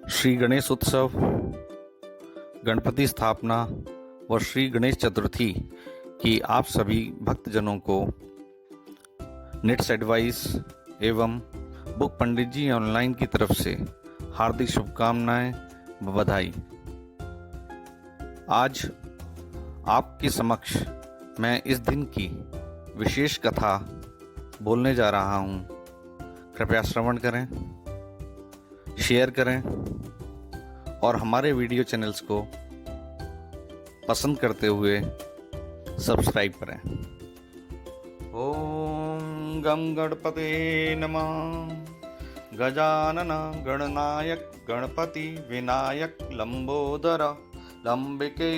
श्री गणेश उत्सव, गणपति स्थापना व श्री गणेश चतुर्थी की आप सभी भक्तजनों को नेट्स एडवाइस एवं बुक पंडित जी ऑनलाइन की तरफ से हार्दिक शुभकामनाएं व बधाई। आज आपके समक्ष मैं इस दिन की विशेष कथा बोलने जा रहा हूं। कृपया श्रवण करें, शेयर करें और हमारे वीडियो चैनल्स को पसंद करते हुए सब्सक्राइब करें। ओम गम गणपते नमः। गजानन गणनायक गणपति विनायक लंबोदर लंबिके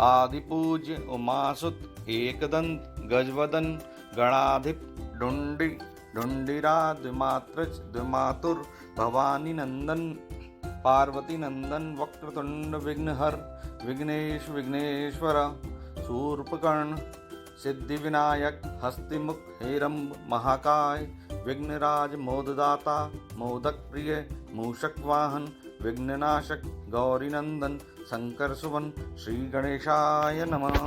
आदिपूज्य उमासुत एकदंत गजवदन गणाधिप डुंडी ढुंडिराज द्विमात्रज द्विमातुर भवानी नंदन पार्वती नंदन वक्रतुंड विघ्नहर विघ्नेश विघ्नेश्वर शूर्पकर्ण सिद्धि विनायक हस्तिमुख हेरंब महाकाय विघ्नराज मोददाता मोदक प्रिय मूषक वाहन विघ्ननाशक गौरीनंदन शंकर सुवन श्री गणेशाय नमः।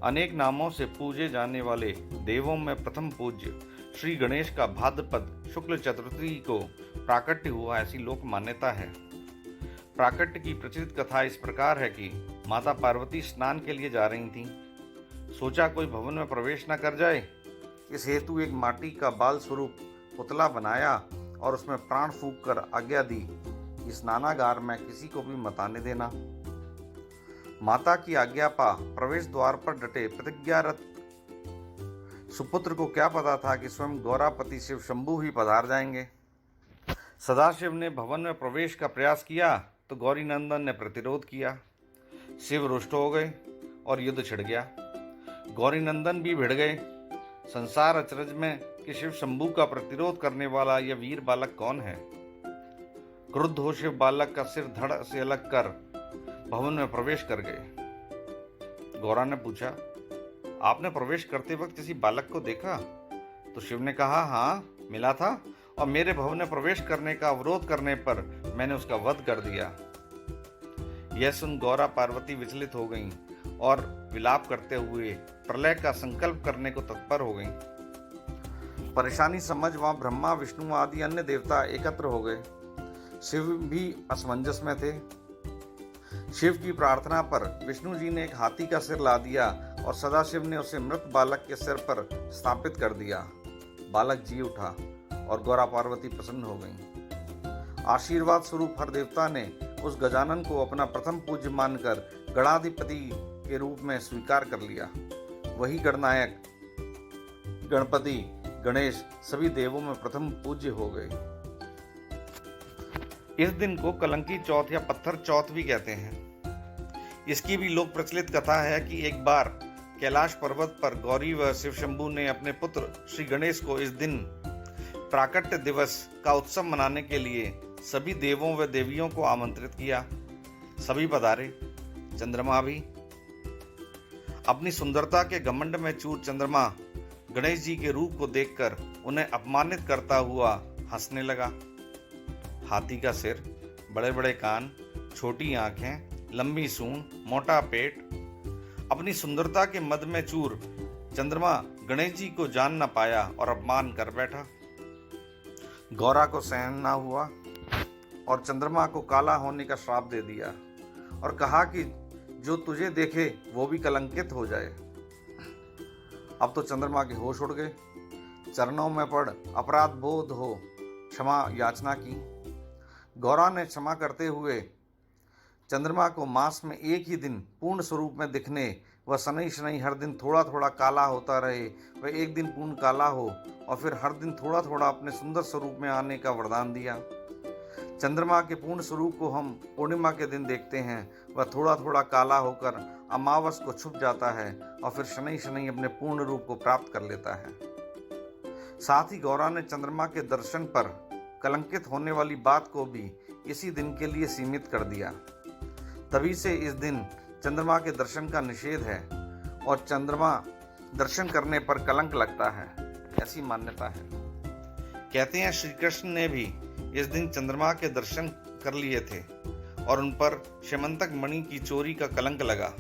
अनेक नामों से पूजे जाने वाले देवों में प्रथम पूज्य श्री गणेश का भाद्रपद शुक्ल चतुर्थी को प्राकट्य हुआ, ऐसी लोक मान्यता है। प्राकट्य की प्रचलित कथा इस प्रकार है कि माता पार्वती स्नान के लिए जा रही थीं। सोचा कोई भवन में प्रवेश न कर जाए, इस हेतु एक माटी का बाल स्वरूप पुतला बनाया और उसमें प्राण फूंक कर आज्ञा दी कि स्नानागार में किसी को भी मत आने देना। माता की आज्ञा पा प्रवेश द्वार पर डटे प्रतिज्ञारत सुपुत्र को क्या पता था कि स्वयं गौरापति शिव शंभु ही पधार जाएंगे। सदाशिव ने भवन में प्रवेश का प्रयास किया तो गौरीनंदन ने प्रतिरोध किया। शिव रुष्ट हो गए और युद्ध छिड़ गया। गौरीनंदन भी भिड़ गए। संसार अचरज में कि शिव शंभु का प्रतिरोध करने वाला यह वीर बालक कौन है। क्रुद्ध हो शिव बालक का सिर धड़ से अलग कर भवन में प्रवेश कर गए। गौरा ने पूछा, आपने प्रवेश करते वक्त किसी बालक को देखा? तो शिव ने कहा, हाँ मिला था और मेरे भवन में प्रवेश करने का अवरोध करने पर मैंने उसका वध कर दिया। यह सुन गौरा पार्वती विचलित हो गईं और विलाप करते हुए प्रलय का संकल्प करने को तत्पर हो गईं। परेशानी समझ वहां ब्रह्मा विष्णु आदि अन्य देवता एकत्र हो गए। शिव भी असमंजस में थे। शिव की प्रार्थना पर विष्णु जी ने एक हाथी का सिर ला दिया और सदाशिव ने उसे मृत बालक के सिर पर स्थापित कर दिया। बालक जी उठा और गौरा पार्वती प्रसन्न हो गईं। आशीर्वाद स्वरूप हर देवता ने उस गजानन को अपना प्रथम पूज्य मानकर गणाधिपति के रूप में स्वीकार कर लिया। वही गणनायक गणपति गणेश सभी देवों में प्रथम पूज्य हो गए। इस दिन को कलंकी चौथ या पत्थर चौथ भी कहते हैं। इसकी भी लोक प्रचलित कथा है कि एक बार कैलाश पर्वत पर गौरी व शिव शंभु ने अपने पुत्र श्री गणेश को इस दिन प्राकट्य दिवस का उत्सव मनाने के लिए सभी देवों व देवियों को आमंत्रित किया। सभी पधारे, चंद्रमा भी। अपनी सुंदरता के घमंड में चूर चंद्रमा गणेश जी के रूप को देखकर उन्हें अपमानित करता हुआ हंसने लगा। हाथी का सिर, बड़े बड़े कान, छोटी आंखें, लंबी सूंड, मोटा पेट। अपनी सुंदरता के मद में चूर चंद्रमा गणेश जी को जान न पाया और अपमान कर बैठा। गौरा को सहन न हुआ और चंद्रमा को काला होने का श्राप दे दिया और कहा कि जो तुझे देखे वो भी कलंकित हो जाए। अब तो चंद्रमा के होश उड़ गए। चरणों में पड़ अपराध बोध हो क्षमा याचना की। गौरा ने क्षमा करते हुए चंद्रमा को मास में एक ही दिन पूर्ण स्वरूप में दिखने व शनै शनै हर दिन थोड़ा थोड़ा काला होता रहे, वह एक दिन पूर्ण काला हो और फिर हर दिन थोड़ा थोड़ा अपने सुंदर स्वरूप में आने का वरदान दिया। चंद्रमा के पूर्ण स्वरूप को हम पूर्णिमा के दिन देखते हैं। वह थोड़ा थोड़ा काला होकर अमावस को छुप जाता है और फिर शनै शनै अपने पूर्ण रूप को प्राप्त कर लेता है। साथ ही गौरा ने चंद्रमा के दर्शन पर कलंकित होने वाली बात को भी इसी दिन के लिए सीमित कर दिया। तभी से इस दिन चंद्रमा के दर्शन का निषेध है और चंद्रमा दर्शन करने पर कलंक लगता है, ऐसी मान्यता है। कहते हैं श्री कृष्ण ने भी इस दिन चंद्रमा के दर्शन कर लिए थे और उन पर श्यमंतक मणि की चोरी का कलंक लगा,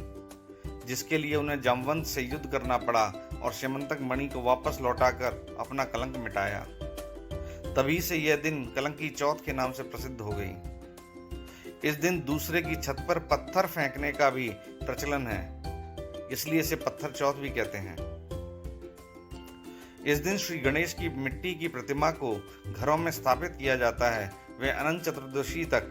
जिसके लिए उन्हें जामवंत से युद्ध करना पड़ा और श्यमंतक मणि को वापस लौटाकर अपना कलंक मिटाया। तभी से यह दिन कलंकी चौथ के नाम से प्रसिद्ध हो गई। इस दिन दूसरे की छत पर पत्थर फेंकने का भी प्रचलन है, इसलिए इसे पत्थर चौथ भी कहते हैं। इस दिन श्री गणेश की मिट्टी की प्रतिमा को घरों में स्थापित किया जाता है। वह अनंत चतुर्दशी तक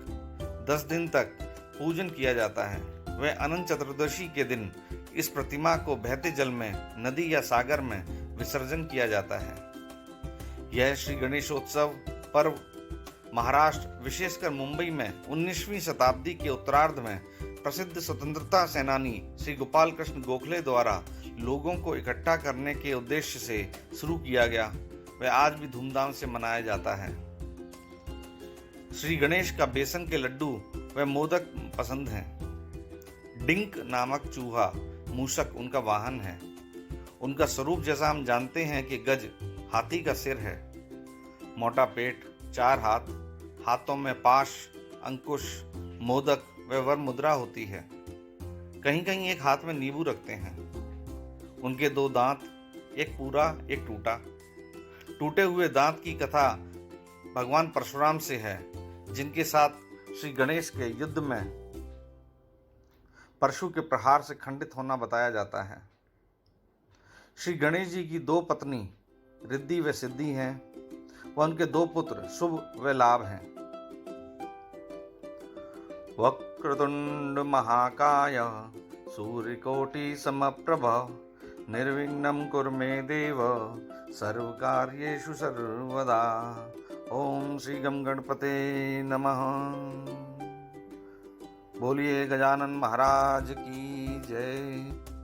10 दिन तक पूजन किया जाता है। वह अनंत चतुर्दशी के दिन इस प्रतिमा को बहते जल में, नदी या सागर में विसर्जन किया जाता है। यह श्री गणेशोत्सव पर्व महाराष्ट्र, विशेषकर मुंबई में 19वीं शताब्दी के उत्तरार्ध में प्रसिद्ध स्वतंत्रता सेनानी श्री गोपाल कृष्ण गोखले द्वारा लोगों को इकट्ठा करने के उद्देश्य से शुरू किया गया। वह आज भी धूमधाम से मनाया जाता है। श्री गणेश का बेसन के लड्डू व मोदक पसंद हैं। डिंक नामक चूहा मूषक उनका वाहन है। उनका स्वरूप जैसा हम जानते हैं कि गज हाथी का सिर है, मोटा पेट, 4 हाथ, हाथों में पाश, अंकुश, मोदक व वर मुद्रा होती है। कहीं कहीं एक हाथ में नींबू रखते हैं। उनके 2 दांत, एक पूरा एक टूटा। टूटे हुए दांत की कथा भगवान परशुराम से है, जिनके साथ श्री गणेश के युद्ध में परशु के प्रहार से खंडित होना बताया जाता है। श्री गणेश जी की 2 पत्नी रिद्धि व सिद्धि हैं, व उनके 2 पुत्र शुभ व लाभ हैं। वक्रतुंड महाकाय सूर्यकोटि समप्रभ निर्विघ्नं कुरु मे देव सर्वकार्येषु सर्वदा। ओम श्री गम गणपते नमः। बोलिए गजानन महाराज की जय।